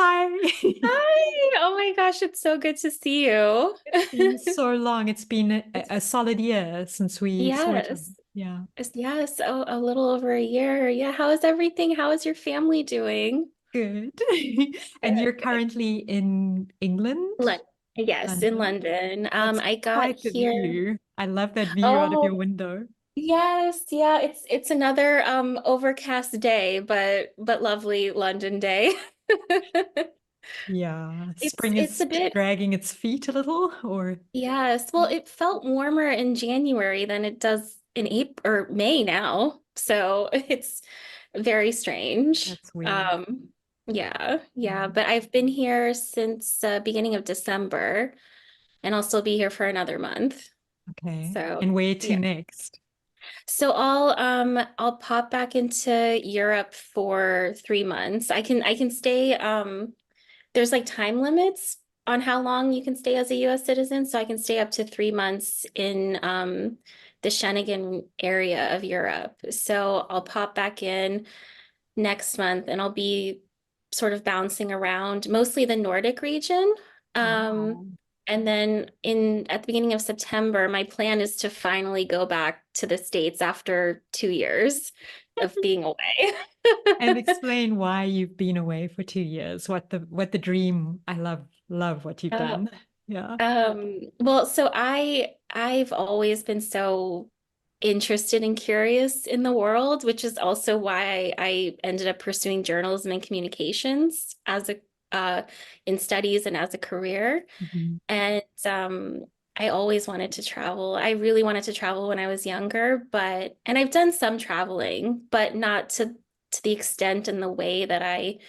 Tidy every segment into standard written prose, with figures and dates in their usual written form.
Hi. Hi. Oh my gosh, it's so good to see you. It's been so long. It's been a solid year since we saw each other. Yes. Yeah, Yes, a little over a year. Yeah, how is everything? How is your family doing? good. And you're Good. currently in England, Lon yes, in London. London. That's I got quite the here. view. I love that view out of your Oh, window. yes, yeah, it's another overcast day, but lovely London day. Yeah, It's spring it's is a bit. dragging its feet a little, or Yes, well, it felt warmer in January than it does in April or May now. So it's very strange. that's weird. Yeah, Mm. but I've been here since beginning of December, and I'll still be here for another month. Okay. So And where to yeah. next? So I'll pop back into Europe for 3 months. I can stay there's like time limits on how long you can stay as a US citizen. So I can stay up to 3 months in the Schengen area of Europe. So I'll pop back in next month and I'll be sort of bouncing around mostly the Nordic region. Um, Wow. and then in at the beginning of September, my plan is to finally go back to the States after 2 years of being away. And explain why you've been away for 2 years. What the dream. I love what you've Uh, done. Yeah. well, so I've always been so interested and curious in the world, which is also why I ended up pursuing journalism and communications as a in studies and as a career. Mhm. And I always wanted to travel. I really wanted to travel when I was younger, and I've done some traveling, but not to the extent and the way that I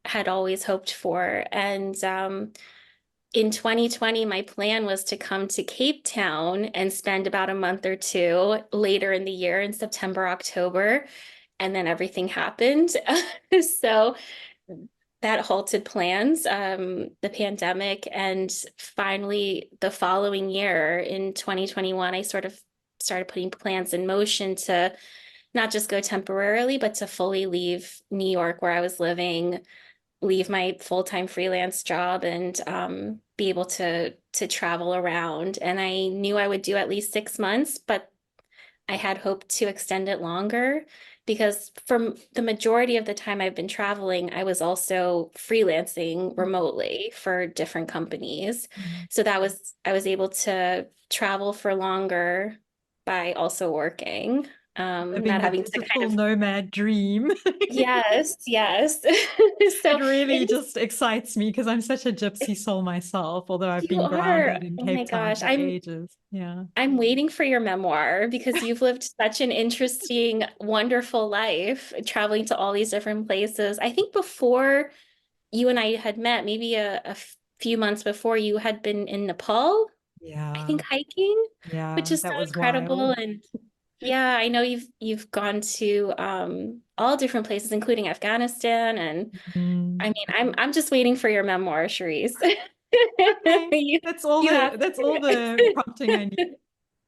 had always hoped for. And in 2020, my plan was to come to Cape Town and spend about a month or two later in the year in September, October, and then everything happened. So that halted plans, the pandemic, and finally the following year in 2021, I sort of started putting plans in motion to not just go temporarily, but to fully leave New York where I was living, leave my full-time freelance job and be able to travel around. And I knew I would do at least 6 months, but I had hoped to extend it longer because from the majority of the time I've been traveling, I was also freelancing remotely for different companies. Mhm. So I was able to travel for longer by also working, Living not the having to kind digital of, nomad dream. yes. It So really it is. just excites me because I'm such a gypsy soul myself, although I've You been are. grounded in Oh my Cape Town gosh. for ages. Yeah. I'm waiting for your memoir because you've lived such an interesting, wonderful life traveling to all these different places. I think before you and I had met, maybe a few months before, you had been in Nepal, I Yeah. think hiking, which Yeah. is so That was incredible. wild. And yeah, I know you've gone to all different places, including Afghanistan. And I Mm. mean, I'm just waiting for your memoir, Charisse. Okay. You That's all you the have that's all the to. prompting I need.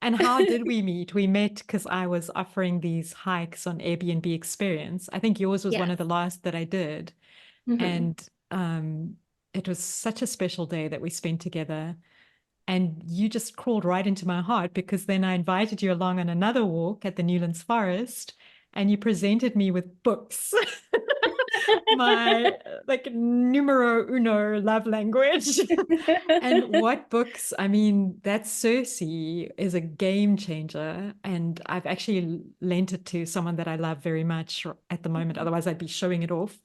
And how did we meet? We met because I was offering these hikes on Airbnb Experience. I think yours was one of the Yes. last that I did. Hmm. And it was such a special day that we spent together. And you just crawled right into my heart because then I invited you along on another walk at the Newlands Forest and you presented me with books. My like numero uno love language. And what books? I mean, that Circe is a game changer. And I've actually lent it to someone that I love very much at the moment. Otherwise, I'd be showing it off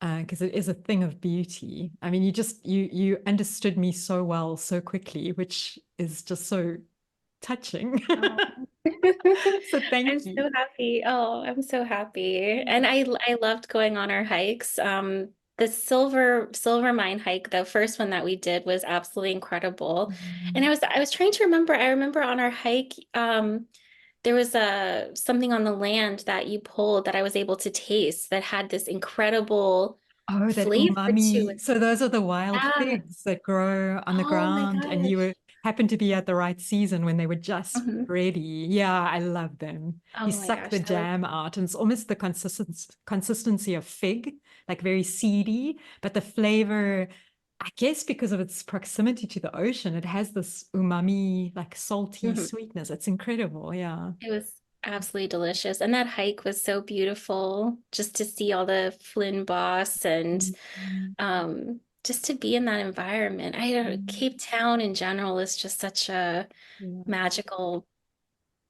because it is a thing of beauty. I mean, you understood me so well, so quickly, which is just so touching. Oh. So I'm thank you. so happy. Oh, I'm so happy. And I loved going on our hikes. The Silver Mine hike, the first one that we did was absolutely incredible. And Mhm. I was trying to remember, I remember on our hike, there was something on the land that you pulled that I was able to taste that had this incredible Oh, that flavor to umami. it. So those are the wild Yeah. figs that grow on the Oh my ground, and you gosh. were happened to be at the right season when they were just Mhm. ready. Yeah, I love them. You Oh my suck gosh, the that was jam out, and it's almost the consistency of fig. like very seedy, but the flavor, I guess because of its proximity to the ocean, it has this umami, like salty Mhm. sweetness. It's incredible. Yeah. It was absolutely delicious. And that hike was so beautiful just to see all the Flynn Boss and Mhm. just to be in that environment. Cape Town in general is just such a Yeah, magical,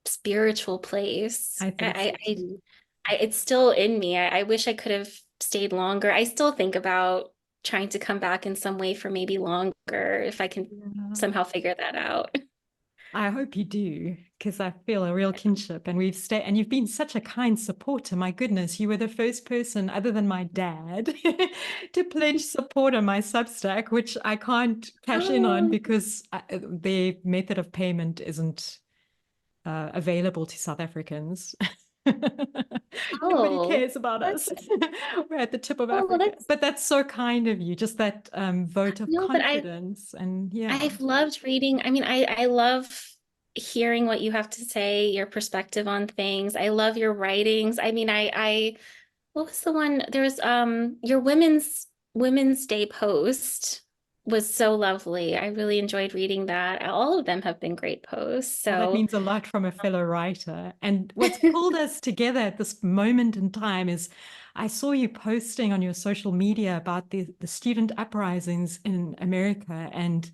spiritual place. I think so too. It's still in me. I wish I could have stayed longer. I still think about trying to come back in some way for maybe longer if I can Yeah. somehow figure that out. I hope you do, because I feel a real kinship. And we've stayed, and you've been such a kind supporter. My goodness, you were the first person, other than my dad, to pledge support on my Substack, which I can't cash in on Oh, because their method of payment isn't available to South Africans. Nobody oh, cares about us. that's We're at the tip of oh, well, Africa. that's But that's so kind of you, just that vote of no, but confidence. And yeah. I've loved reading. I mean, I love hearing what you have to say, your perspective on things. I love your writings. I mean, what was the one? There was your Women's Day post was so lovely. I really enjoyed reading that. All of them have been great posts. Well, that So means a lot from a fellow writer. And what's pulled us together at this moment in time is I saw you posting on your social media about the student uprisings in America. And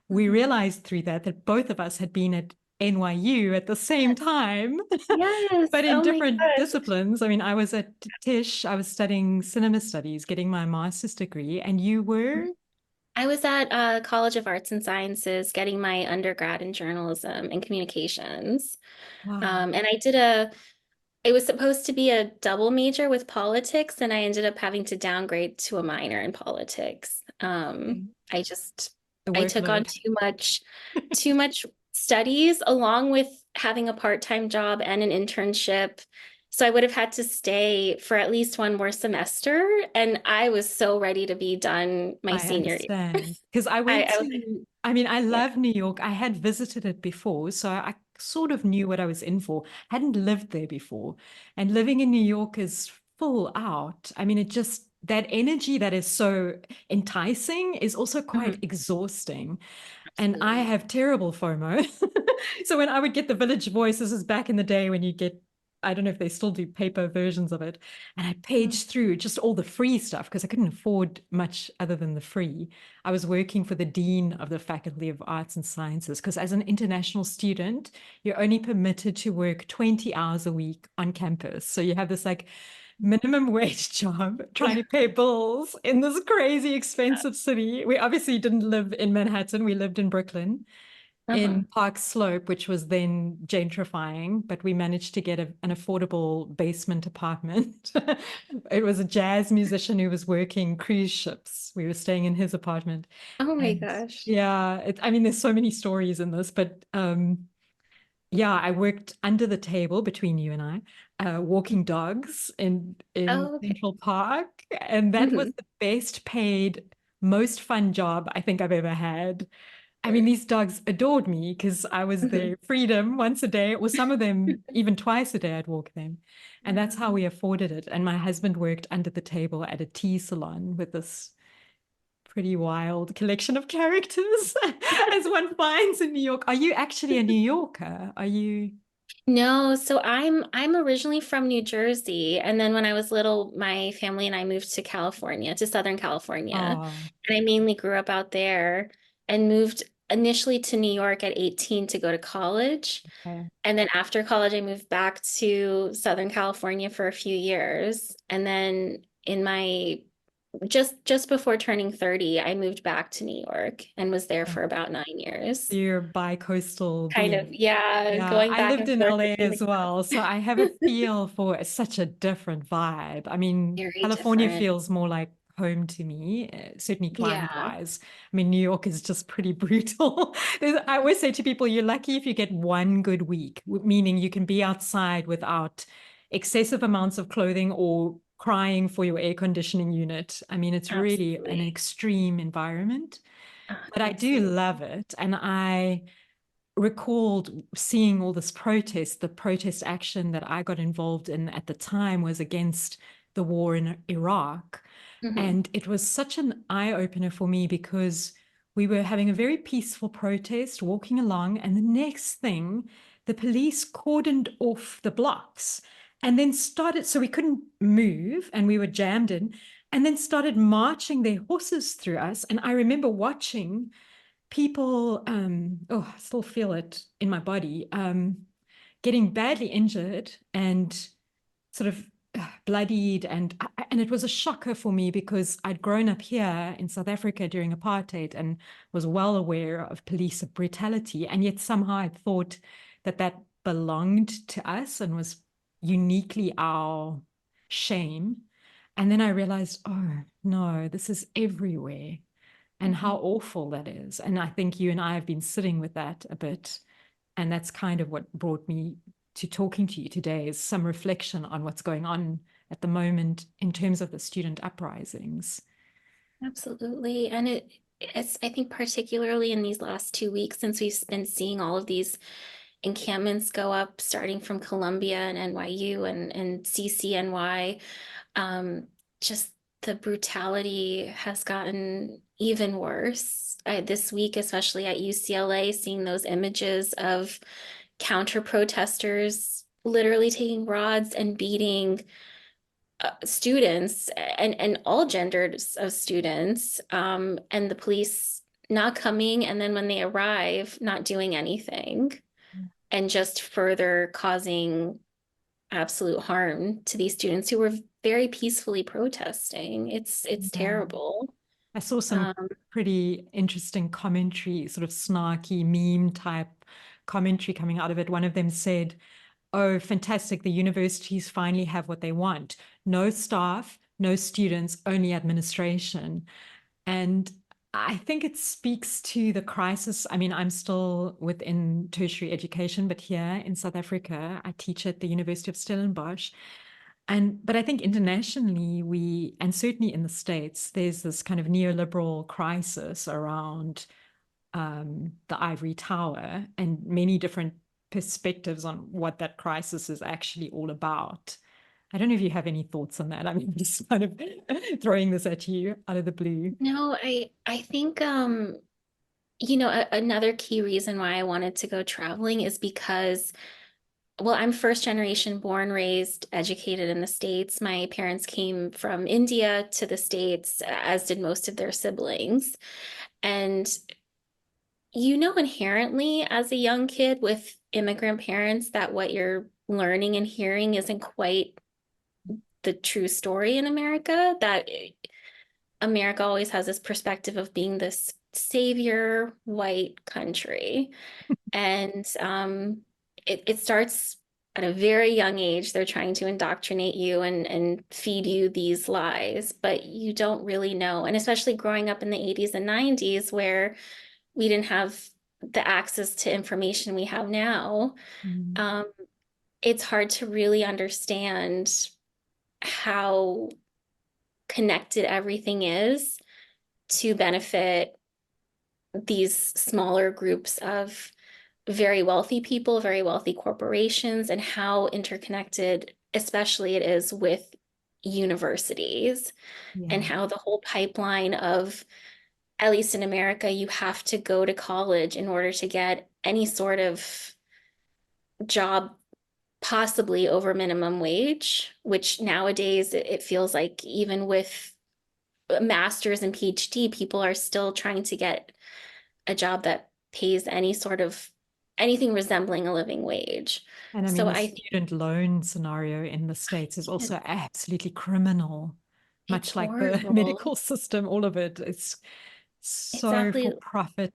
we Mhm. realized through that both of us had been at NYU at the same Yes. time, Yes. but in Oh my different gosh. disciplines. I mean, I was at Tisch, I was studying cinema studies, getting my master's degree, and you were? I was at College of Arts and Sciences getting my undergrad in journalism and communications. Wow. And it was supposed to be a double major with politics, and I ended up having to downgrade to a minor in politics. I just, The I took on workload. too much studies along with having a part-time job and an internship. So I would have had to stay for at least one more semester, and I was so ready to be done my I senior year. understand. Because I went I was, to, I mean, I yeah. love New York. I had visited it before, so I sort of knew what I was in for. Hadn't lived there before. And living in New York is full out. I mean, it just, that energy that is so enticing is also quite Mhm. exhausting. And I Absolutely. have terrible FOMO. So when I would get the Village Voice, this is back in the day when you get, I don't know if they still do paper versions of it. And I Mm. paged through just all the free stuff because I couldn't afford much other than the free. I was working for the Dean of the Faculty of Arts and Sciences because as an international student, you're only permitted to work 20 hours a week on campus. So you have this like minimum wage job trying to pay bills in this crazy expensive city. We obviously didn't live in Manhattan, we lived in Brooklyn Uh-huh. in Park Slope, which was then gentrifying, but we managed to get an affordable basement apartment. It was a jazz musician who was working cruise ships. We were staying in his apartment. Oh my And gosh. yeah, I mean, there's so many stories in this, but yeah, I worked under the table between you and I, walking dogs in Oh, okay. Central Park, and that was Mhm. the best paid, most fun job I think I've ever had. I mean, Sure. these dogs adored me because I was Mhm. their freedom once a day, or some of them even twice a day, I'd walk them. And that's how Wow. we afforded it. And my husband worked under the table at a tea salon with this pretty wild collection of characters, as one finds in New York. Are you actually a New Yorker? Are you? No, so I'm originally from New Jersey, and then when I was little, my family and I moved to California, to Southern California, Oh, and I mainly grew up out there and moved initially to New York at 18 to go to college. okay. And then after college, I moved back to Southern California for a few years. And then in my just before turning 30, I moved back to New York and was there for about 9 years. You're bi-coastal Kind of, being. yeah, Yeah, going I back lived and in forth LA between the as well, so I have a feel for such a different vibe. I mean, very California different. feels more like home to me, certainly Yeah, climate-wise. I mean, New York is just pretty brutal. I always say to people, you're lucky if you get one good week, meaning you can be outside without excessive amounts of clothing or crying for your air conditioning unit. I mean, it's really an absolutely. extreme environment, but I do Absolutely. love it. And I recalled seeing all this protest. The protest action that I got involved in at the time was against the war in Iraq. Hmm. And it was such an eye-opener for me because we were having a very peaceful protest, walking along, and the next thing, the police cordoned off the blocks and then started, so we couldn't move and we were jammed in, and then started marching their horses through us. And I remember watching people, oh, I still feel it in my body, getting badly injured and sort of bloodied, and it was a shocker for me because I'd grown up here in South Africa during apartheid and was well aware of police brutality, and yet somehow I thought that that belonged to us and was uniquely our shame. And then I realized, oh no, this is everywhere, and how Hmm. awful that is. And I think you and I have been sitting with that a bit, and that's kind of what brought me to talking to you today, is some reflection on what's going on at the moment in terms of the student uprisings. Absolutely. And it's, I think, particularly in these last 2 weeks, since we've been seeing all of these encampments go up, starting from Columbia and NYU and CCNY, um, just the brutality has gotten even worse. This week, especially at UCLA, seeing those images of counter protesters literally taking rods and beating students and all genders of students, and the police not coming, and then when they arrive, not doing anything, and just further causing absolute harm to these students who were very peacefully protesting. It's Yeah. terrible. I saw some Um, pretty interesting commentary, sort of snarky meme type commentary coming out of it. One of them said, oh, fantastic, the universities finally have what they want. No staff, no students, only administration. And I think it speaks to the crisis. I mean, I'm still within tertiary education, but here in South Africa, I teach at the University of Stellenbosch. But I think internationally, and certainly in the States, there's this kind of neoliberal crisis around the ivory tower and many different perspectives on what that crisis is actually all about. I don't know if you have any thoughts on that. I mean, just kind of throwing this at you out of the blue. no, I think another key reason why I wanted to go traveling is because, well, I'm first generation born, raised, educated in the States. My parents came from India to the States, as did most of their siblings. And inherently as a young kid with immigrant parents that what you're learning and hearing isn't quite the true story in America, that America always has this perspective of being this savior white country. And it starts at a very young age. They're trying to indoctrinate you and feed you these lies, but you don't really know. And especially growing up in the 80s and 90s, where we didn't have the access to information we have now, Mm. um, it's hard to really understand how connected everything is to benefit these smaller groups of very wealthy people, very wealthy corporations, and how interconnected, especially it is with universities, and Yeah. how the whole pipeline of, at least in America, you have to go to college in order to get any sort of job, possibly over minimum wage, which nowadays it feels like even with a master's and PhD, people are still trying to get a job that pays any sort of anything resembling a living wage. And I mean, So the I think student loan scenario in the States is also absolutely criminal, it's much like the horrible. medical system, all of it. It's so Exactly. for profit,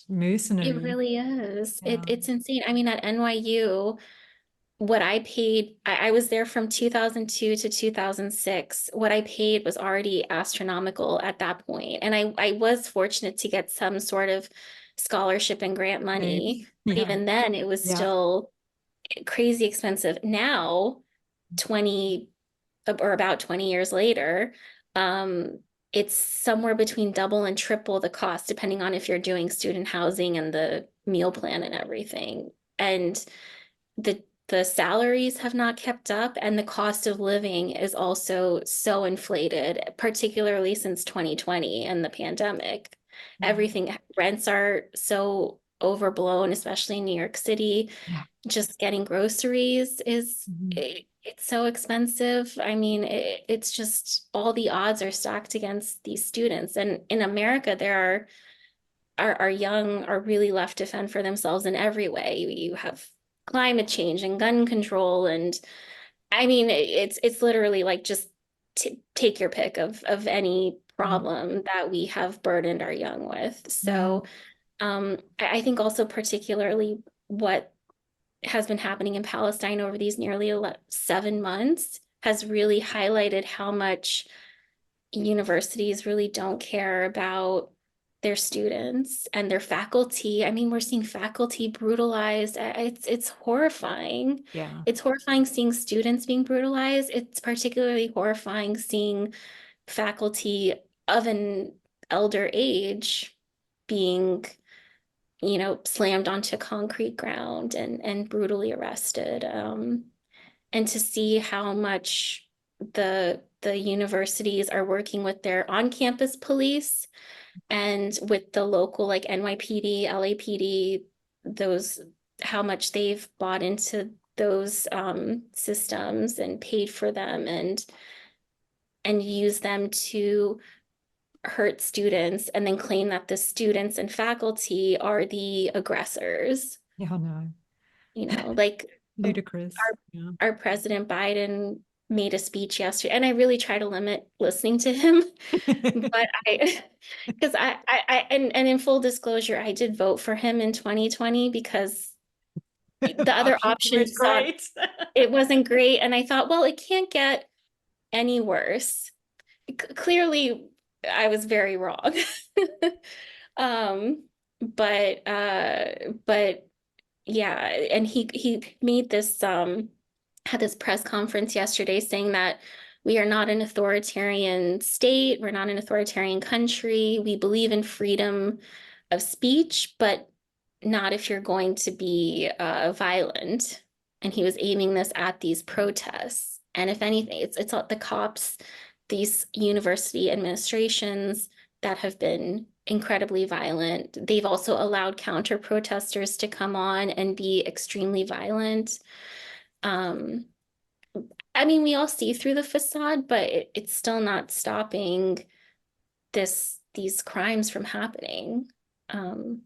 It mercenary. really is. Yeah. It's insane. I mean, at NYU, what I paid, I was there from 2002 to 2006. What I paid was already astronomical at that point. And I was fortunate to get some sort of scholarship and grant Same. money. But Yeah. even then, it was Yeah. still crazy expensive. Now, 20 or about 20 years later, it's somewhere between double and triple the cost, depending on if you're doing student housing and the meal plan and everything. And the the salaries have not kept up, and the cost of living is also so inflated, particularly since 2020 and the pandemic. Mm. Everything, rents are so overblown, especially in New York City. Yeah. Just getting groceries is Mhm. it's so expensive. I mean, it's just all the odds are stacked against these students. And in America, there are our young are really left to fend for themselves in every way. You have climate change and gun control, and I mean, it's literally like just t take your pick of any Mm. problem that we have burdened our young with. Yeah. So, I think also particularly what has been happening in Palestine over these nearly 7 months has really highlighted how much universities really don't care about their students and their faculty. I mean, we're seeing faculty brutalized. It's horrifying. Yeah. It's horrifying seeing students being brutalized. It's particularly horrifying seeing faculty of an elder age being, slammed onto concrete ground and brutally arrested. And to see how much the universities are working with their on-campus police and with the local like NYPD, LAPD, those how much they've bought into those systems and paid for them and use them to hurt students and then claim that the students and faculty are the aggressors. Yeah, no. Like Ludicrous. Yeah. our President Biden made a speech yesterday, and I really try to limit listening to him, but because and in full disclosure, I did vote for him in 2020 because the other Options weren't options saw great. it wasn't great, and I thought, well, it can't get any worse. Clearly, I was very wrong. Um, but yeah, and he made this had this press conference yesterday saying that we are not an authoritarian state, we're not an authoritarian country. We believe in freedom of speech, but not if you're going to be violent. And he was aiming this at these protests. And if anything, it's the cops, these university administrations that have been incredibly violent. They've also allowed counter protesters to come on and be extremely violent. Um, I mean, we all see through the facade, but it's still not stopping these crimes from happening. Um,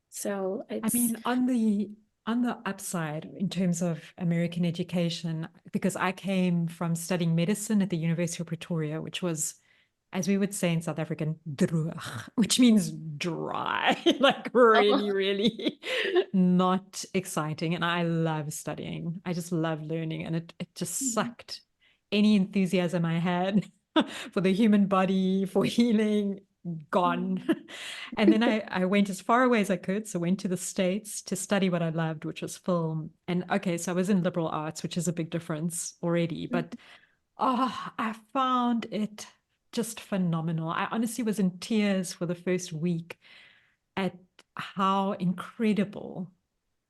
so I it's mean, on the upside, in terms of American education, because I came from studying medicine at the University of Pretoria, which was, as we would say in South African, droog, which means dry, like really, oh, really not exciting. And I love studying. I just love learning, and it just sucked any enthusiasm I had for the human body, for healing, gone. And then I went as far away as I could. So went to the States to study what I loved, which was film. And okay, so I was in liberal arts, which is a big difference already. But oh, I found it just phenomenal. I honestly was in tears for the first week at how incredible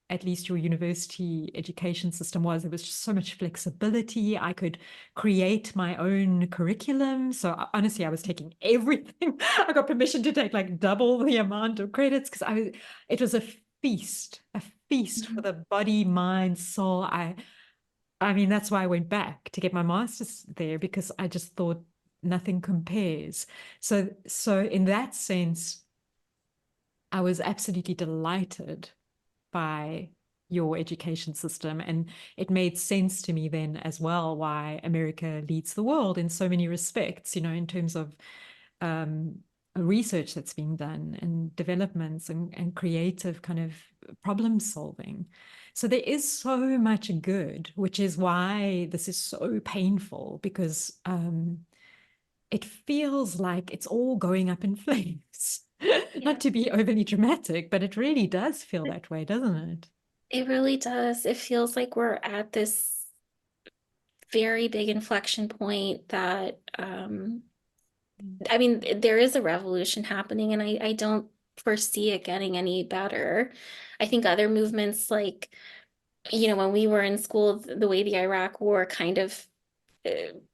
at least your university education system was. There was just so much flexibility. I could create my own curriculum. So honestly, I was taking everything. I got permission to take like double the amount of credits because it was a feast for the body, mind, soul. I mean, that's why I went back to get my master's there because I just thought nothing compares. So in that sense, I was absolutely delighted by your education system. And it made sense to me then as well why America leads the world in so many respects, in terms of um, research that's being done and developments and creative kind of problem solving. So there is so much good, which is why this is so painful because it feels like it's all going up in flames. yeah, Not to be overly dramatic, but it really does feel that way, doesn't it? it really does. It feels like we're at this very big inflection point that I mean, there is a revolution happening, and I don't foresee it getting any better. I think other movements like when we were in school, the way the Iraq War kind of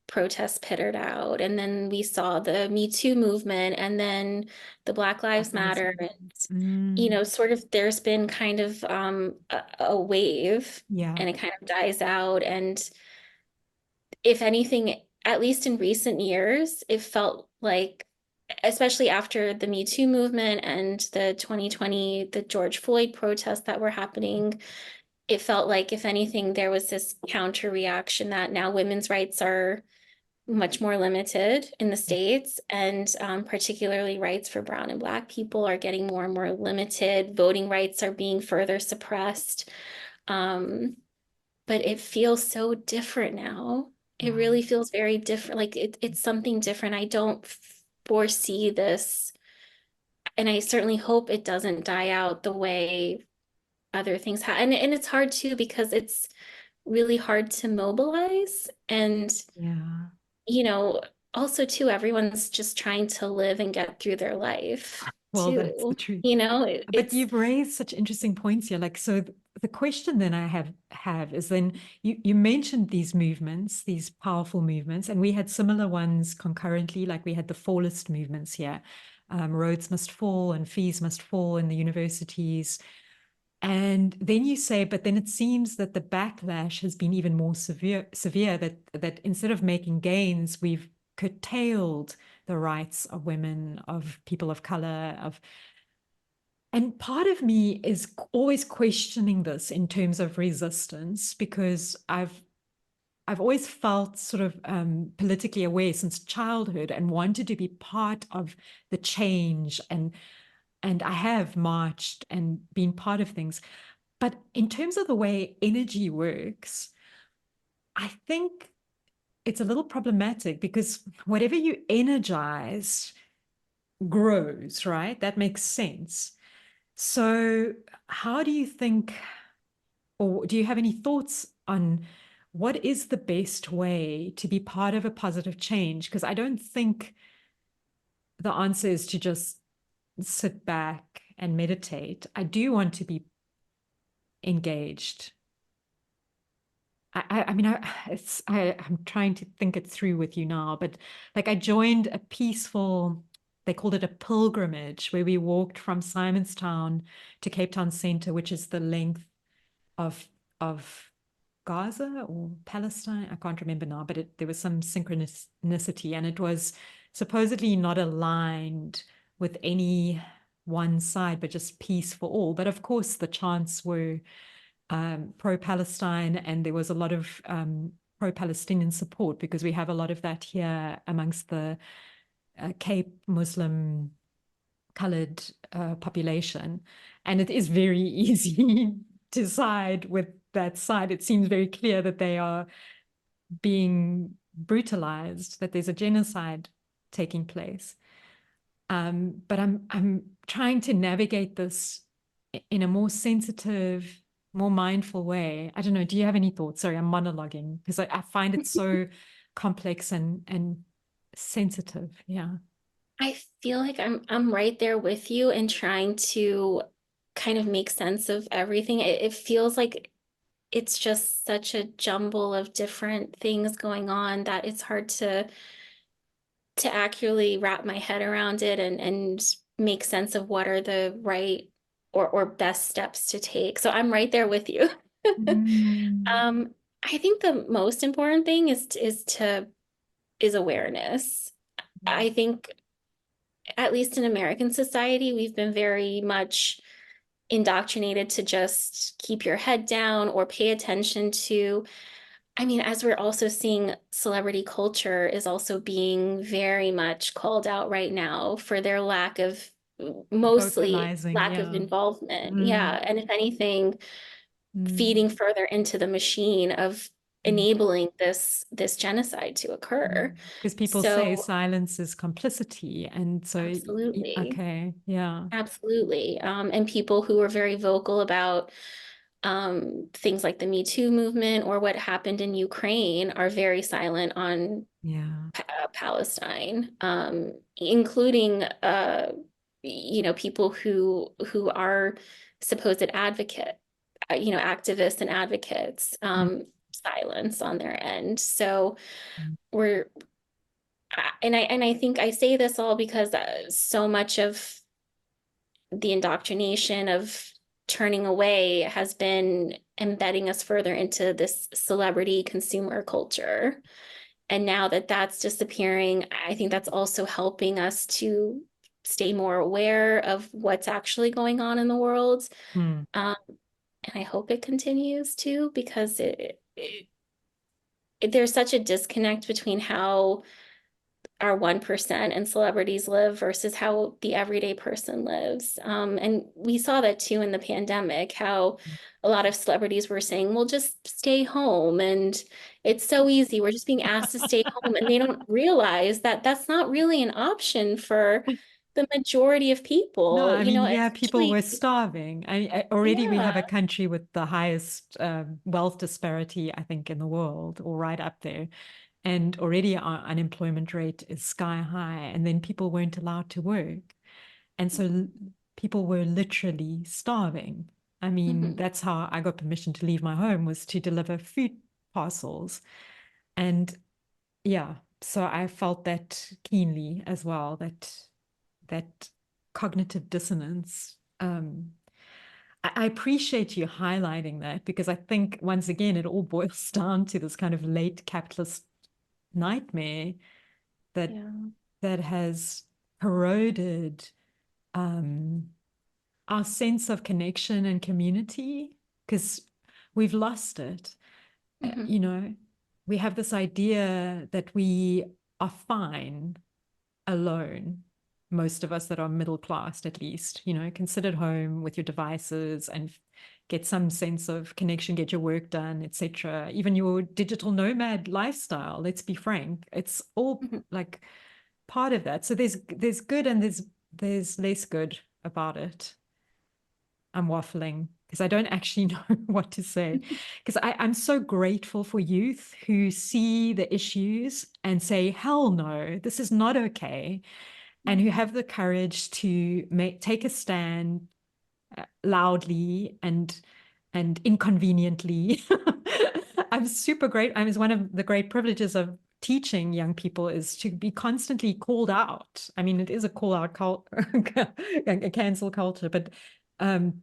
protests pittered out, and then we saw the Me Too movement, and then the Black Black Lives Lives Matter, Matter. and Mm, sort of there's been kind of a wave, yeah, and it kind of dies out. And if anything, at least in recent years, it felt like, especially after the Me Too movement and the 2020, the George Floyd protests that were happening, it felt like, if anything, there was this counter reaction that now women's rights are much more limited in the yeah, States, and particularly rights for Brown and Black people are getting more and more limited. Voting rights are being further suppressed. Um, but it feels so different now. It yeah. really feels very different. Like it's something different. I don't foresee this, and I certainly hope it doesn't die out the way other things have. And it's hard too, because it's really hard to mobilize. And, Yeah. you know, also too, everyone's just trying to live and get through their life Well, that's the too. truth. But It's you've raised such interesting points here. Like, so the question then I have is then you mentioned these movements, these powerful movements, and we had similar ones concurrently. Like we had the fallist movements here. Roads must fall and fees must fall in the universities. And then you say, but then it seems that the backlash has been even more severe that instead of making gains, we've curtailed the rights of women, of people of color, of and part of me is always questioning this in terms of resistance because I've always felt sort of politically aware since childhood and wanted to be part of the change and I have marched and been part of things. But in terms of the way energy works, I think it's a little problematic because whatever you energize grows, right? That makes sense. So, how do you think, or do you have any thoughts on what is the best way to be part of a positive change? Because I don't think the answer is to just sit back and meditate. I do want to be engaged. I mean, I'm trying to think it through with you now, but like I joined a peaceful, they called it a pilgrimage, where we walked from Simonstown to Cape Town Center, which is the length of of Gaza or Palestine. I can't remember now, but there was some synchronicity, and it was supposedly not aligned with any one side, but just peace for all. But of course, the chants were pro-Palestine, and there was a lot of pro-Palestinian support because we have a lot of that here amongst the Cape Muslim colored population. And it is very easy to side with that side. It seems very clear that they are being brutalized, that there's a genocide taking place. But I'm trying to navigate this in a more sensitive, more mindful way. I don't know. Do you have any thoughts? Sorry, I'm monologuing because I find it so complex and sensitive. Yeah. I feel like I'm right there with you in trying to kind of make sense of everything. It feels like it's just such a jumble of different things going on that it's hard to accurately wrap my head around it, and make sense of what are the right or best steps to take. So I'm right there with you. Mm, I think the most important thing is awareness. I think, at least in American society, we've been very much indoctrinated to just keep your head down or pay attention to. I mean, as we're also seeing, celebrity culture is also being very much called out right now for their mostly vocalizing. lack of Yeah. involvement. Yeah. Mm, And if anything, mm, feeding further into the machine of mm, enabling this genocide to occur. because people say So silence is complicity. And so, absolutely. okay. Yeah. Absolutely. And people who are very vocal about things like the Me Too movement or what happened in Ukraine are very silent on Yeah. Palestine, including people who are supposed advocate activists and advocates Mm. silence on their end. So Mm. we're and I think I say this all because so much of the indoctrination of turning away has been embedding us further into this celebrity consumer culture. And now that that's disappearing, I think that's also helping us to stay more aware of what's actually going on in the world. Mm. Um, and I hope it continues to, because there's such a disconnect between how our 1% and celebrities live versus how the everyday person lives. And we saw that too in the pandemic, how a lot of celebrities were saying, well, just stay home. And it's so easy. We're just being asked to stay home. And they don't realize that that's not really an option for the majority of No, people, I mean, yeah, people especially, were starving. Already we have a yeah. country with the highest wealth disparity, I think, in the world, or right up there. And already our unemployment rate is sky high. And then people weren't allowed to work. And so people were literally starving. I mean, Mhm. that's how I got permission to leave my home, was to deliver food parcels. And yeah, so I felt that keenly as well, that cognitive dissonance. I appreciate you highlighting that, because I think once again it all boils down to this kind of late capitalist nightmare that Yeah. that has corroded our sense of connection and community, because we've lost it. Mhm. You know, we have this idea that we are fine alone. Most of us that are middle class, at least, can sit at home with your devices and get some sense of connection, get your work done, etc. Even your digital nomad lifestyle, let's be frank, it's all Mhm. like part of that. So there's good and there's less good about it. I'm waffling because I don't actually know what to say. Because I'm so grateful for youth who see the issues and say, hell no, this is not okay. And who Mhm. have the courage to take a stand loudly and inconveniently. I'm super great. I mean, one of the great privileges of teaching young people is to be constantly called out. I mean, it is a call out a cancel culture, but um,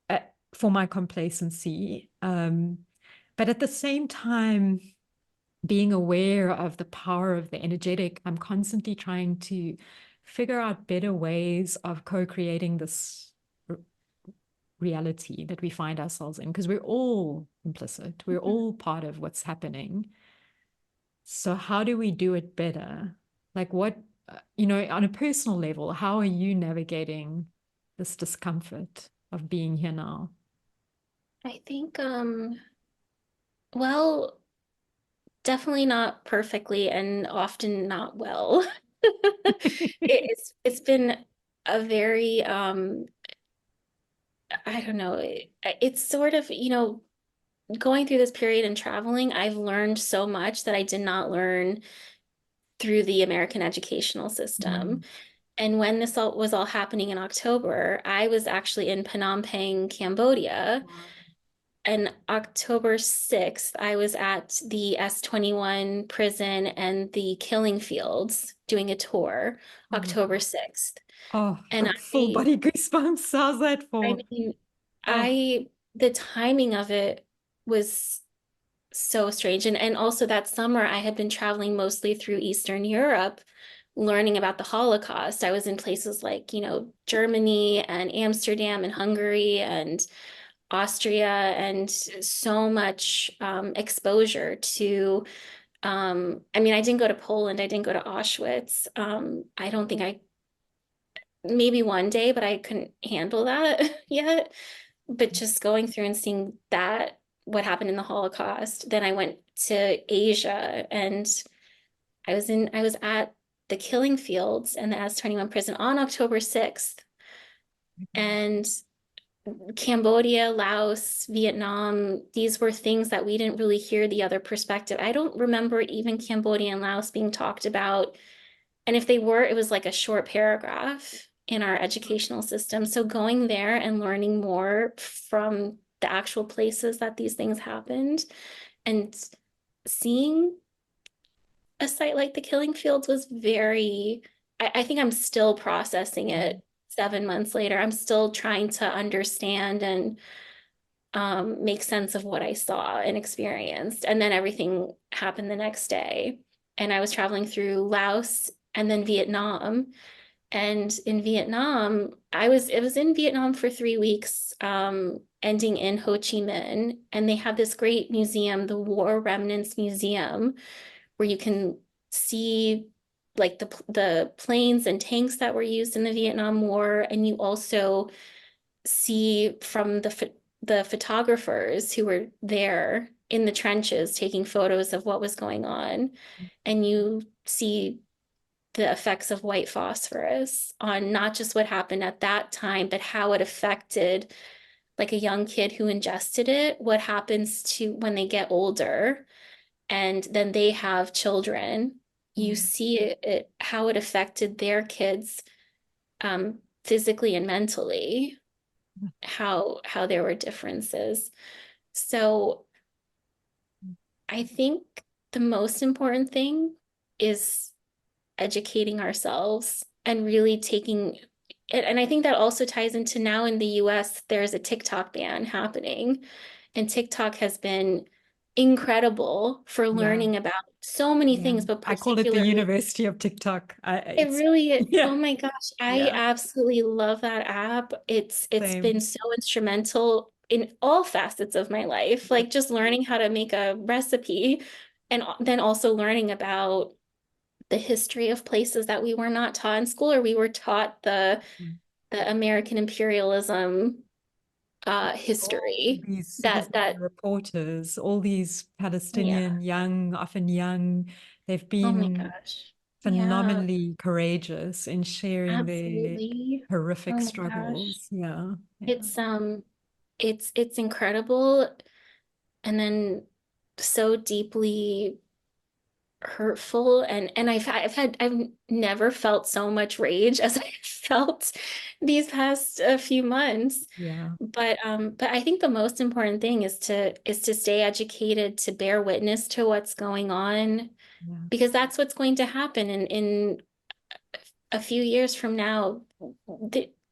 uh, for my complacency. But at the same time, being aware of the power of the energetic, I'm constantly trying to figure out better ways of co-creating this reality that we find ourselves in, because we're all implicit. We're Mhm. all part of what's happening. So how do we do it better? Like what, on a personal level, how are you navigating this discomfort of being here now? I think, well, definitely not perfectly and often not well. It's been a very I don't know, it's sort of, going through this period and traveling, I've learned so much that I did not learn through the American educational system. Mm. And when this all was all happening in October, I was actually in Phnom Penh, Cambodia. Wow. And October 6th, I was at the S-21 prison and the killing fields doing a tour, Oh my October God. 6th. Oh, And got full body goosebumps. How's that I for? mean, Oh, the timing of it was so strange. And also that summer, I had been traveling mostly through Eastern Europe, learning about the Holocaust. I was in places like, Germany and Amsterdam and Hungary and Austria, and so much exposure to. I mean, I didn't go to Poland, I didn't go to Auschwitz. I don't think maybe one day, but I couldn't handle that yet. But just going through and seeing that, what happened in the Holocaust, then I went to Asia, and I was at the killing fields and the S-21 prison on October 6th. And Cambodia, Laos, Vietnam, these were things that we didn't really hear the other perspective. I don't remember even Cambodia and Laos being talked about. And if they were, it was like a short paragraph in our educational system. So going there and learning more from the actual places that these things happened. And seeing a site like the Killing Fields was very, I think I'm still processing it 7 months later. I'm still trying to understand and make sense of what I saw and experienced. And then everything happened the next day. And I was traveling through Laos and then Vietnam. And in Vietnam, it was in Vietnam for 3 weeks, ending in Ho Chi Minh. And they have this great museum, the War Remnants Museum, where you can see like the planes and tanks that were used in the Vietnam War, and you also see from the photographers who were there in the trenches taking photos of what was going on, and you see the effects of white phosphorus on not just what happened at that time, but how it affected like a young kid who ingested it, what happens to when they get older and then they have children. You Mm. see how it affected their kids, physically and mentally, how there were differences. So I think the most important thing is educating ourselves and really taking it. And I think that also ties into now in the US, there's a TikTok ban happening. And TikTok has been incredible for Yeah. learning about so many Yeah. things, but I call it the particularly University of TikTok. it It's, really, oh yeah, my gosh, I yeah, absolutely love that app. It's been same. so instrumental in all facets of my life, Yeah. like just learning how to make a recipe and then also learning about the history of places that we were not taught in school, or we were taught the American imperialism All history. these That citizen that reporters, all these yeah. Palestinian young, often young, they've Oh my been gosh. Yeah, phenomenally courageous in sharing their absolutely. horrific Oh my gosh. struggles. Yeah, yeah, It's incredible and then so deeply hurtful, and I've never felt so much rage as I felt these past few months. yeah, But I think the most important thing is to stay educated, to bear witness to what's going on, yeah, because that's what's going to happen in a few years from now.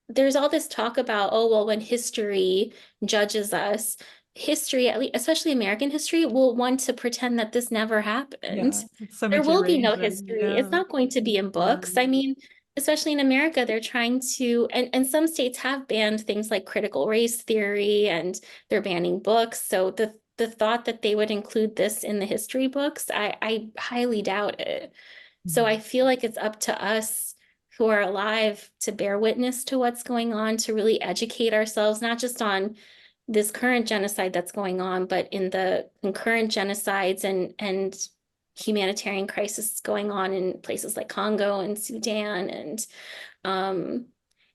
There's all this talk about, oh, well, when history judges us, history, at least, especially American history, will want to pretend that this never yeah. happened. It's so There much will be no erasure. history. It's Yeah, not going to be in yeah, books. I mean, especially in America, they're trying to, and some states have banned things like critical race theory, and they're banning books. So the thought that they would include this in the history books, I highly doubt it. So I feel like it's up to us who are alive to bear witness to what's going on, to really educate ourselves, not just on this current genocide that's going on, but in the concurrent genocides and humanitarian crisis going on in places like Congo and Sudan and um,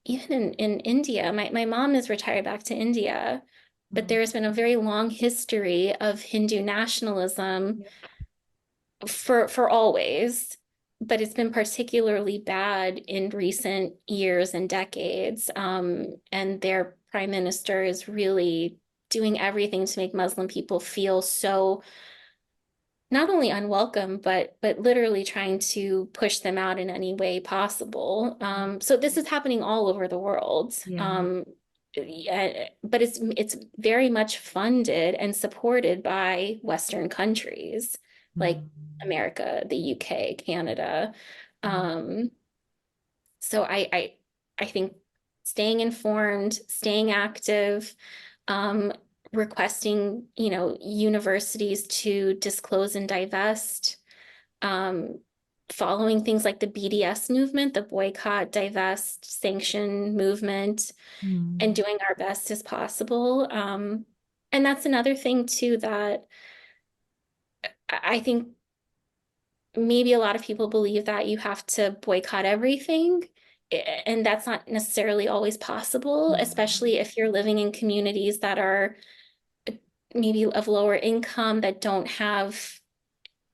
even in India. My mom is retired back to India, but Mm. there's been a very long history of Hindu nationalism Yeah. for always, but it's been particularly bad in recent years and decades. And their prime minister is really doing everything to make Muslim people feel so not only unwelcome, but literally trying to push them out in any way possible. So this is happening all over the world. Yeah. Yeah, but it's very much funded and supported by Western countries like Mm. America, the UK, Canada. Um, so I think staying informed, staying active, um, requesting, universities to disclose and divest, um, following things like the BDS movement, the boycott, divest, sanction movement, and Mm. doing our best as possible. And that's another thing too that I think maybe a lot of people believe that you have to boycott everything. And that's not necessarily always possible, especially if you're living in communities that are maybe of lower income, that don't have,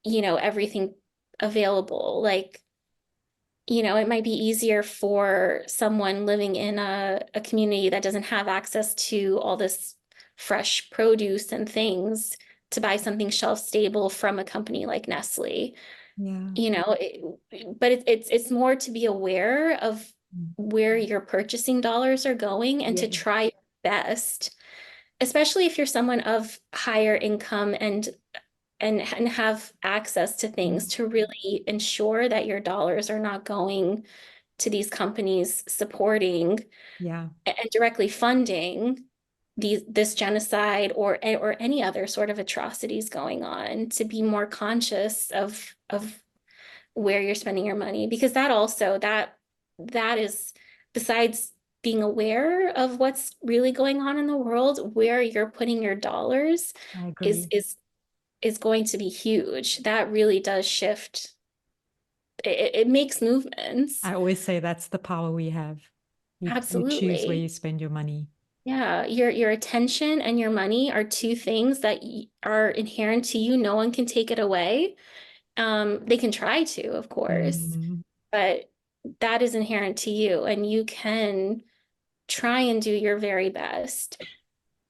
everything available. Like, it might be easier for someone living in a community that doesn't have access to all this fresh produce and things to buy something shelf stable from a company like Nestle. Yeah. You know, but it's more to be aware of Mm. where your purchasing dollars are going and to Yeah. try your best, especially if you're someone of higher income and have access to things, Mm. to really ensure that your dollars are not going to these companies supporting Yeah. and directly funding this genocide or any other sort of atrocities going on, to be more conscious of where you're spending your money, because that also that is, besides being aware of what's really going on in the world, where you're putting your dollars I is agree. is is going to be huge. That really does shift. It makes movements. I always say that's the power we have. You choose where Absolutely. you spend your money. Yeah, your attention and your money are two things that are inherent to you. No one can take it away. They can try to, of course, Mm. but that is inherent to you, and you can try and do your very best. So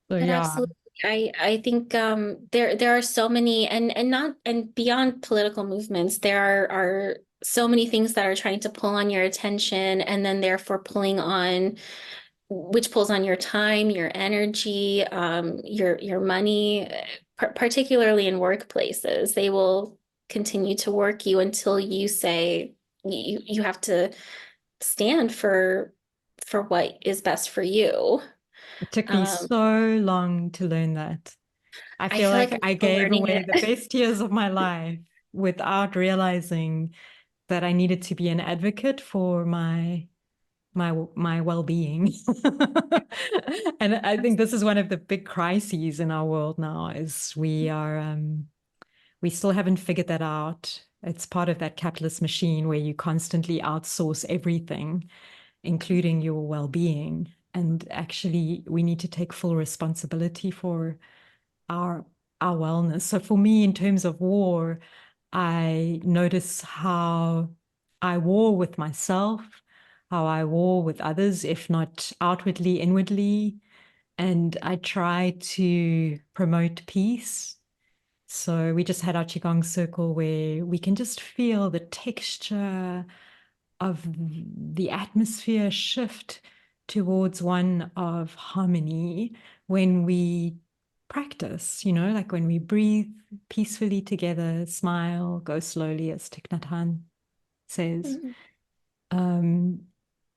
But yeah, absolutely, I think there are so many, and not, and beyond political movements, there are so many things that are trying to pull on your attention, and then therefore pulling on, which pulls on your time, your energy, your money, particularly in workplaces. They will continue to work you until you say you have to stand for what is best for you. it took me Um, so long to learn that. I I feel feel like like I'm I still gave learning away the it. best years of my life without realizing that I needed to be an advocate for my well-being. And I think this is one of the big crises in our world now is we still haven't figured that out. It's part of that capitalist machine where you constantly outsource everything, including your well-being. And actually, we need to take full responsibility for our our wellness. So for me, in terms of war, I notice how I war with myself, how I war with others, if not outwardly, inwardly. And I try to promote peace. So we just had our Qigong circle where we can just feel the texture of the atmosphere shift towards one of harmony when we practice, like when we breathe peacefully together, smile, go slowly, as Thich Nhat Hanh says. Mhm. Um,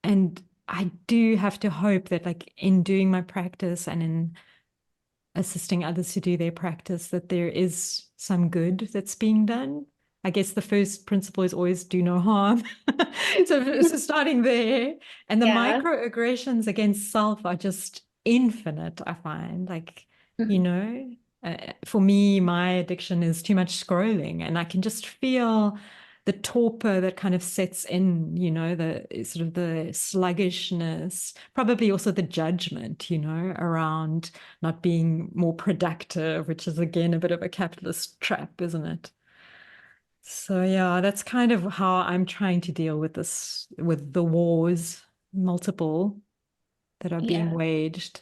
and I do have to hope that, like, in doing my practice and in assisting others to do their practice, that there is some good that's being done. I guess the first principle is always do no harm. So starting there, and the Yeah. microaggressions against self are just infinite, I find. Like, you Mhm. know, for me, my addiction is too much scrolling, and I can just feel the torpor that kind of sets in, the sort of the sluggishness, probably also the judgment, around not being more productive, which is again a bit of a capitalist trap, isn't it? So yeah, that's kind of how I'm trying to deal with this, with the wars, multiple that are being Yeah. waged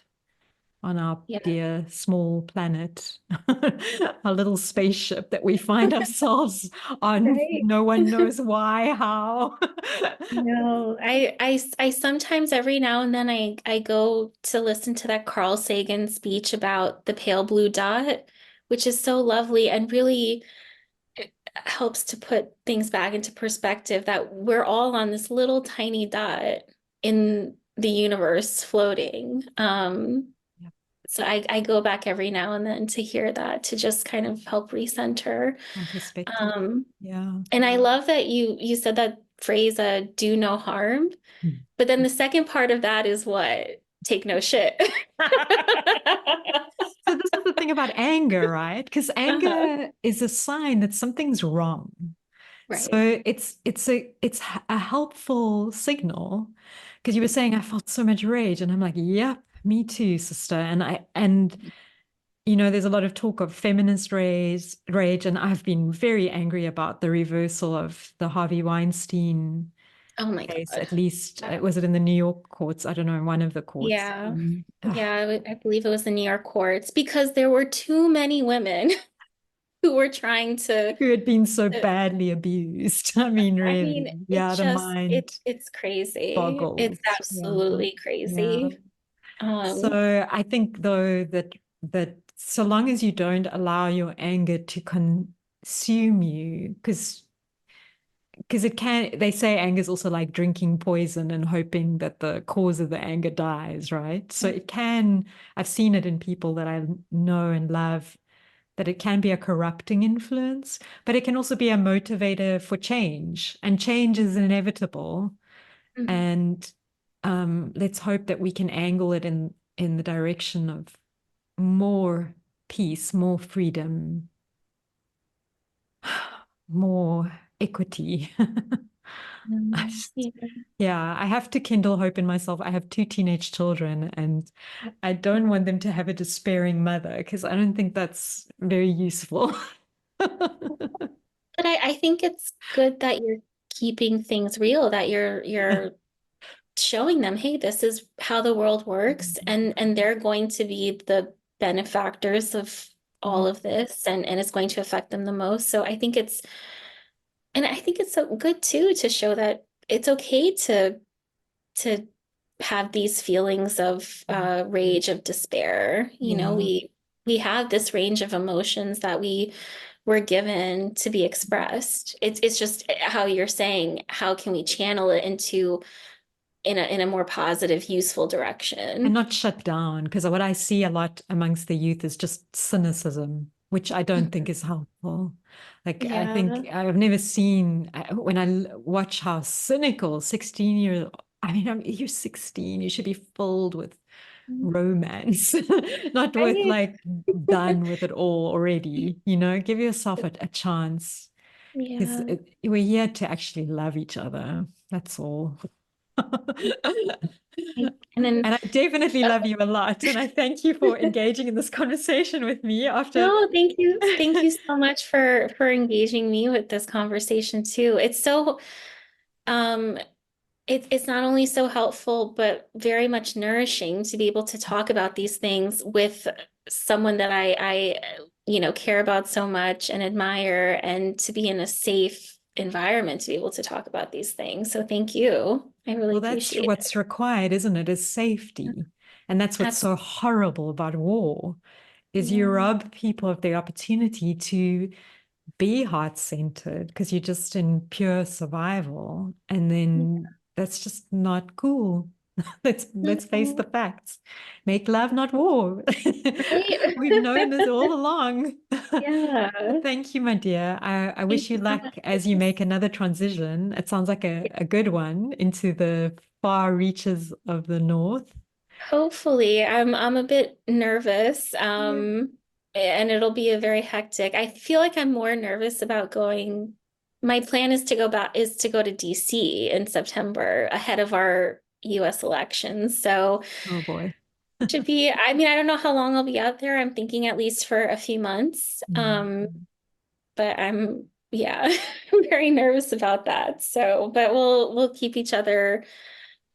on our Yeah. dear small planet, our little spaceship that we find ourselves on. Right. No one knows why, how. No, I sometimes, every now and then, I go to listen to that Carl Sagan speech about the pale blue dot, which is so lovely and really helps to put things back into perspective, that we're all on this little tiny dot in the universe floating. Yeah, So I go back every now and then to hear that, to just kind of help recenter. on perspective. Um, Yeah. and I love that you said that phrase, do no harm. But then the second part of that is what? Take no shit. So this is the thing about anger, right? Because Uh-huh. anger is a sign that something's wrong. Right. So it's a helpful signal. Because you were saying I felt so much rage, and I'm like, yep, me too, sister. And there's a lot of talk of feminist rage, and I've been very angry about the reversal of the Harvey Weinstein Oh my case, God. at least. Was it in the New York courts? I don't know, in one of the courts. Yeah. Yeah, I believe it was the New York courts because there were too many women who were trying Who had been so to badly abused. I mean, I really. mean, Yeah, the mind it's crazy. It's boggles. Yeah. absolutely Yeah. crazy. Um, So I think though that so long as you don't allow your anger to consume you, because it can, they say anger is also like drinking poison and hoping that the cause of the anger dies, right? So it can, I've seen it in people that I know and love, that it can be a corrupting influence, but it can also be a motivator for change, and change is inevitable. mhm, And let's hope that we can angle it in the direction of more peace, more freedom, more equity. yeah. Yeah, I have to kindle hope in myself. I have two teenage children, and I don't want them to have a despairing mother because I don't think that's very useful. But I think it's good that you're keeping things real, that you're showing them, hey, this is how the world works, and they're going to be the benefactors of all of this, and it's going to affect them the most. So I think it's so good too to show that it's okay to have these feelings of rage, of despair. You know, Yeah. we have this range of emotions that we were given to be expressed. It's just how you're saying, how can we channel it into in a more positive, useful And direction? not shut down, because what I see a lot amongst the youth is just cynicism, which I don't think is helpful. Like, I Yeah. think I've never seen, when I watch how cynical 16-year, I mean, you're 16, you should be filled with romance, not with Right. like done with it all already, give yourself a chance, because Yeah. we're here to actually love each other. That's all. And then And I definitely love you a lot. And I thank you for engaging in this conversation with me after. no, thank you. Thank you so much for engaging me with this conversation too. It's so um it's not only so helpful, but very much nourishing to be able to talk about these things with someone that care about so much and admire, and to be in a safe environment to be able to talk about these things. So thank you. I really Well, that's appreciate it. what's required, isn't it? Is safety. And that's what's so Absolutely. horrible about war, is you Yeah. rob people of the opportunity to be heart-centered because you're just in pure survival. And then that's just not cool. Let's face the No. facts. Make love, not war. Right? We've known this all along. Yeah. Thank you, my dear. I Thank wish you you so luck much, as you Louise. make another transition. It sounds like a good one into the far reaches of the north. Hopefully, I'm a bit nervous, Yeah. and it'll be a very hectic. I feel like I'm more nervous about going. My plan is to go to DC in September ahead of our US elections. So Oh boy. should be, I mean, I don't know how long I'll be out there. I'm thinking at least for a few months. Mm. But yeah, I'm very nervous about that. So, but we'll keep each other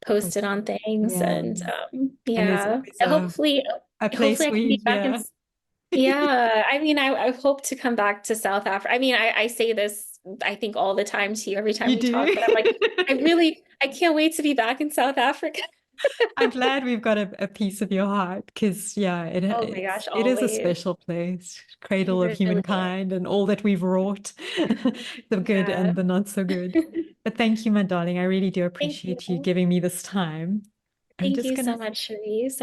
posted on things, Yeah. and And there's yeah, always a place hopefully I for can you be back in. here. Yeah, I mean, I hope to come back to South Africa. I mean, I say this, I think, all the time to you every time You we talk, do. but I'm like, I can't wait to be back in South Africa. I'm glad we've got a piece of your heart because, yeah, Oh my gosh, it is a always. special place, It cradle of really is. humankind and all that we've wrought, the good Yeah. and the not so good. But thank you, my darling. I really do Thank you. appreciate you giving me this time. I'm Thank just you gonna so much, Cherise.